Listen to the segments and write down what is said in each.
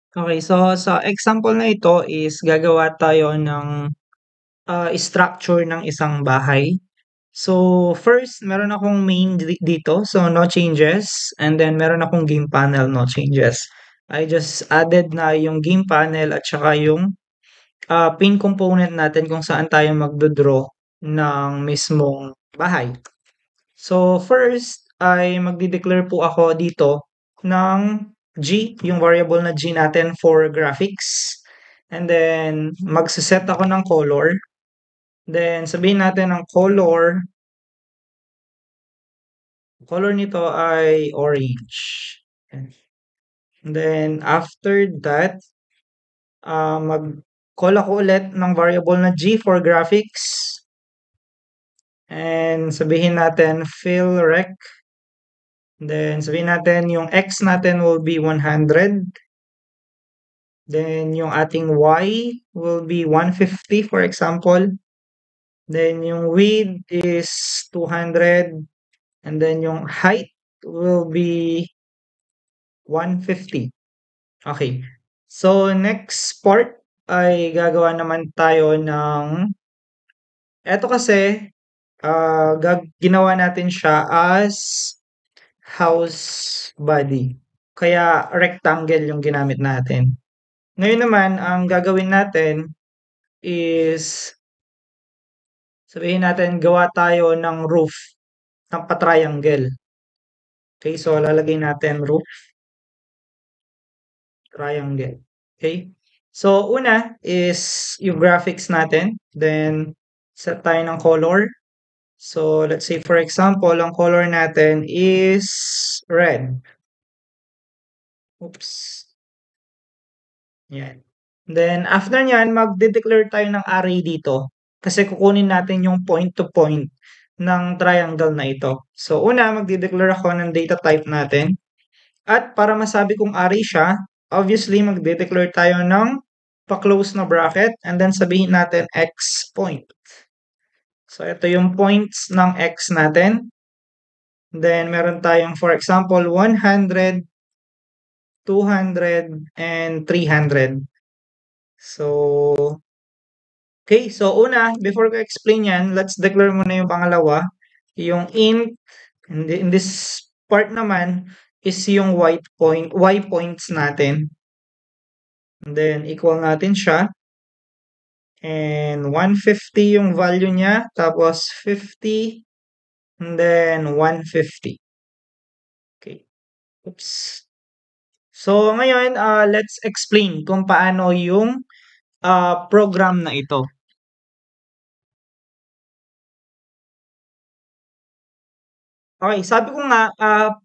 Okay, so sa example na ito is gagawa tayo ng structure ng isang bahay. So first, meron akong main dito, so no changes. And then meron akong game panel, no changes. I just added na yung game panel at saka yung pin component natin kung saan tayo magdodraw ng mismong bahay. So first ay magde-declare po ako dito ng G, yung variable na G natin for graphics. And then magse-set ako ng color. Then sabihin natin ang color nito ay orange. And then after that, mag-call ako ulit ng variable na G for graphics. And sabihin natin fill rec. Then sabihin natin yung X natin will be 100. Then yung ating Y will be 150 for example. Then yung width is 200. And then yung height will be 150. Okay. So next part ay gagawa naman tayo ng eto kasi ginawa natin siya as house body. Kaya rectangle yung ginamit natin. Ngayon naman, ang gagawin natin is sabihin natin gawa tayo ng roof ng pa-triangle. Okay, so lalagay natin roof triangle. Okay? So una is yung graphics natin, then set tayo ng color. So let's say for example, ang color natin is red. Oops. Yan. Then after nyan, magde-declare tayo ng array dito. Kasi kukunin natin yung point to point ng triangle na ito. So una, magde-declare ako ng data type natin. At para masabi kong array siya, obviously magde-declare tayo ng pa-close na bracket and then sabihin natin x point. So ito yung points ng x natin. Then meron tayong for example 100, 200, and 300. So okay, so una, before ko explain yan, let's declare muna yung pangalawa. Yung int, in this part naman, is yung y points natin. And then, equal natin siya. And 150 yung value niya. Tapos 50. And then 150. Okay. Oops. So, ngayon, let's explain kung paano yung program na ito. Okay, sabi ko nga,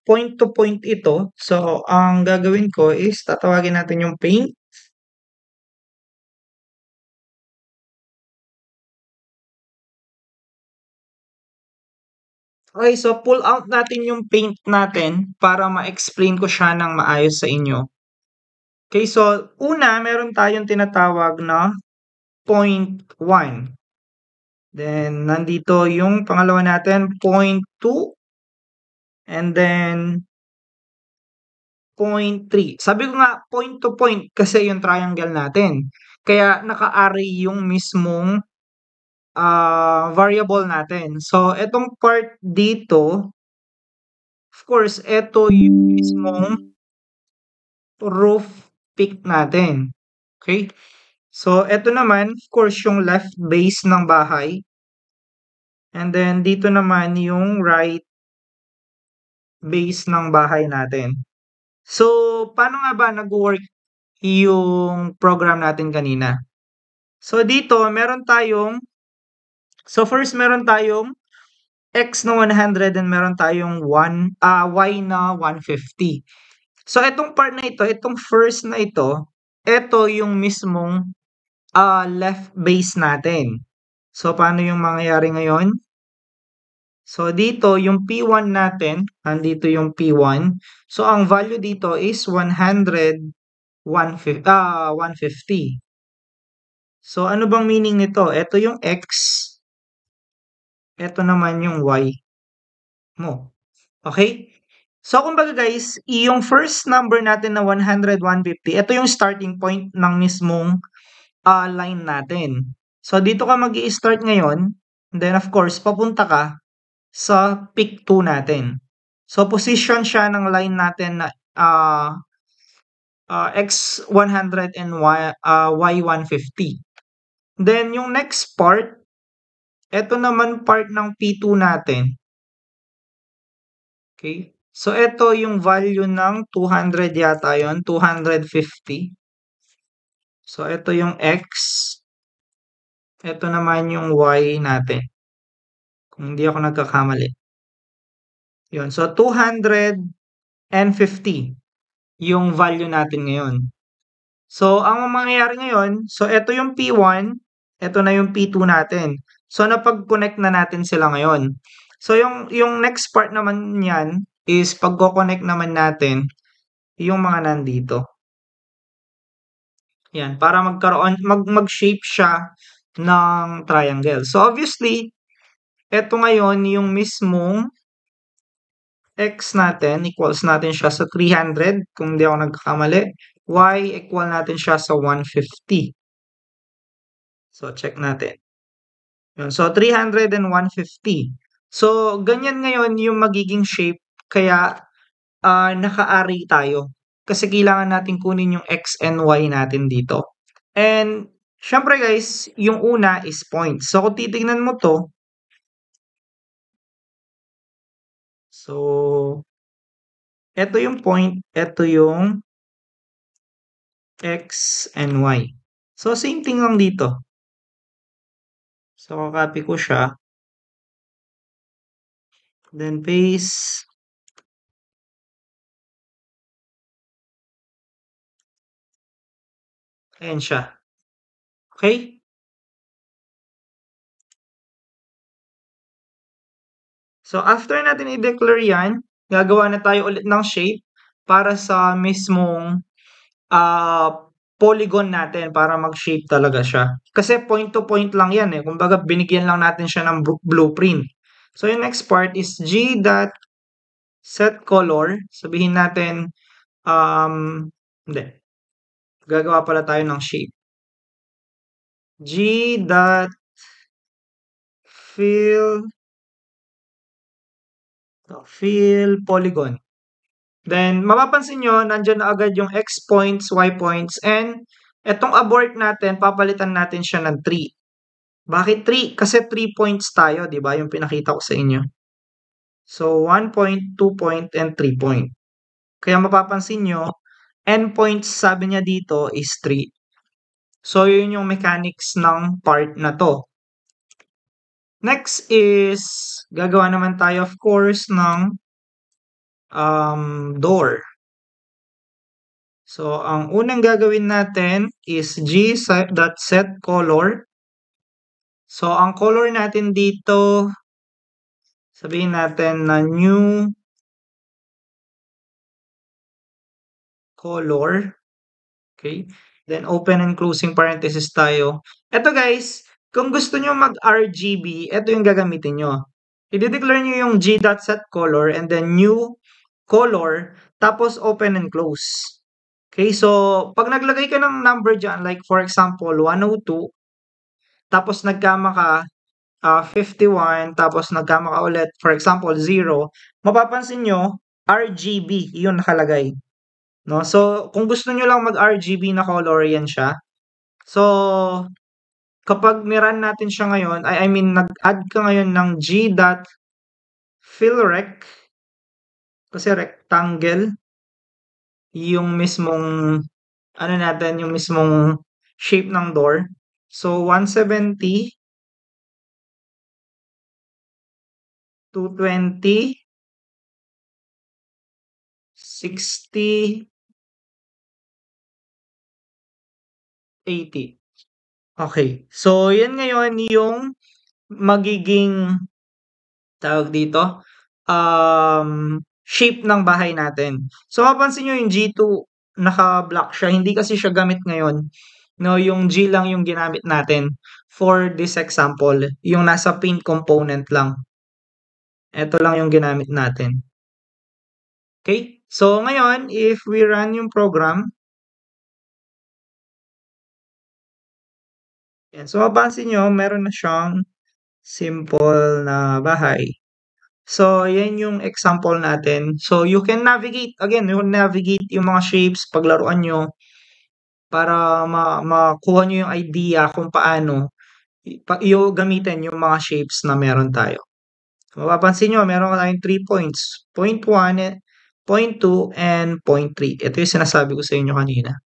point to point ito. So, ang gagawin ko is tatawagin natin yung paint. Okay, so pull out natin yung paint natin para ma-explain ko siya ng maayos sa inyo. Okay, so una, meron tayong tinatawag na point 1. Then, nandito yung pangalawa natin, point 2. And then, point 3. Sabi ko nga, point to point kasi yung triangle natin. Kaya naka-array yung mismong variable natin. So, etong part dito, of course, eto yung mismong roof peak natin. Okay? So, eto naman, of course, yung left base ng bahay. And then, dito naman yung right base ng bahay natin. So, paano nga ba nag-work yung program natin kanina? So, dito, first meron tayong X na 100 and meron tayong Y na 150. So, itong part na ito, itong first na ito yung mismong left base natin. So, paano yung mangyayari ngayon? So, dito, yung P1 natin, andito yung P1. So, ang value dito is 100, 150. So, ano bang meaning nito? Ito yung X, ito naman yung Y mo. Okay? So, kumbaga guys, yung first number natin na 100, 150, ito yung starting point ng mismong line natin. So, dito ka mag-i-start ngayon. Then, of course, papunta ka sa peak 2 natin. So, position siya ng line natin na X100 and Y150. Then, yung next part, ito naman part ng P2 natin. Okay? So, ito yung value ng 200 yata yon, 250. So, ito yung X. Ito naman yung Y natin. Kung hindi ako nagkakamali. Yun. So, 250 yung value natin ngayon. So, ang mangyayari ngayon, so ito yung P1, ito na yung P2 natin. So, napag-connect na natin sila ngayon. So, yung next part naman niyan is pagko-connect naman natin yung mga nandito. Yan, para mag-shape siya ng triangle. So, obviously, ito ngayon yung mismong X natin, equals natin siya sa 300, kung hindi ako nagkakamali. Y equal natin siya sa 150. So, check natin. Yun. So, 300 and 150. So, ganyan ngayon yung magiging shape. Kaya, naka-array tayo. Kasi kailangan natin kunin yung X and Y natin dito. And, syempre guys, yung una is points. So, kung titignan mo to, so, ito yung point, ito yung X and Y. So, same thing lang dito. So, copy ko siya. Then, paste. Ayan siya. Okay? So, after natin i-declare yan, gagawa na tayo ulit ng shape para sa mismong polygon natin para mag-shape talaga siya. Kasi point to point lang yan eh. Kumbaga, binigyan lang natin siya ng blueprint. So, yung next part is g.setColor. Sabihin natin, hindi. Gagawa pala tayo ng shape. Fill polygon. Then, mapapansin nyo, nandyan na agad yung X points, Y points, and etong abort natin, papalitan natin siya ng 3. Bakit 3? Kasi 3 points tayo, di ba? Yung pinakita ko sa inyo. So, 1 point, 2 point, and 3 point. Kaya mapapansin nyo, endpoints sabi niya dito is 3. So, yun yung mechanics ng part na to. Next is, gagawa naman tayo of course ng door. So, ang unang gagawin natin is g.setColor. So, ang color natin dito, sabihin natin na new color. Okay? Then, open and closing parenthesis tayo. Ito guys, kung gusto nyo mag-RGB, ito yung gagamitin nyo. I-declare nyo yung g.setColor and then new color, tapos open and close. Okay, so pag naglagay ka ng number dyan, like for example, 102, tapos nagkama ka 51, tapos nagkama ka ulit, for example, 0, mapapansin nyo, RGB, yun nakalagay. No? So, kung gusto nyo lang mag-RGB na color, yan siya. So, kapag niran natin siya ngayon, I mean, nag-add ka ngayon ng g.fillRect, kasi rectangle, yung mismong, ano natin, yung mismong shape ng door. So, 170, 220, 60, 80. Okay. So, yan ngayon yung magiging, tawag dito, shape ng bahay natin. So, mapansin nyo yung G2, naka-block siya. Hindi kasi siya gamit ngayon. No, yung G lang yung ginamit natin for this example. Yung nasa paint component lang. Ito lang yung ginamit natin. Okay? So, ngayon, if we run yung program, yan. So, mapapansin nyo, meron na siyang simple na bahay. So, yan yung example natin. So, you can navigate, again, you can navigate yung mga shapes, paglaruan nyo, para makuha nyo yung idea kung paano gamitin yung mga shapes na meron tayo. Mapapansin nyo, meron tayong 3 points. Point 1, point 2, and point 3. Ito yung sinasabi ko sa inyo kanina.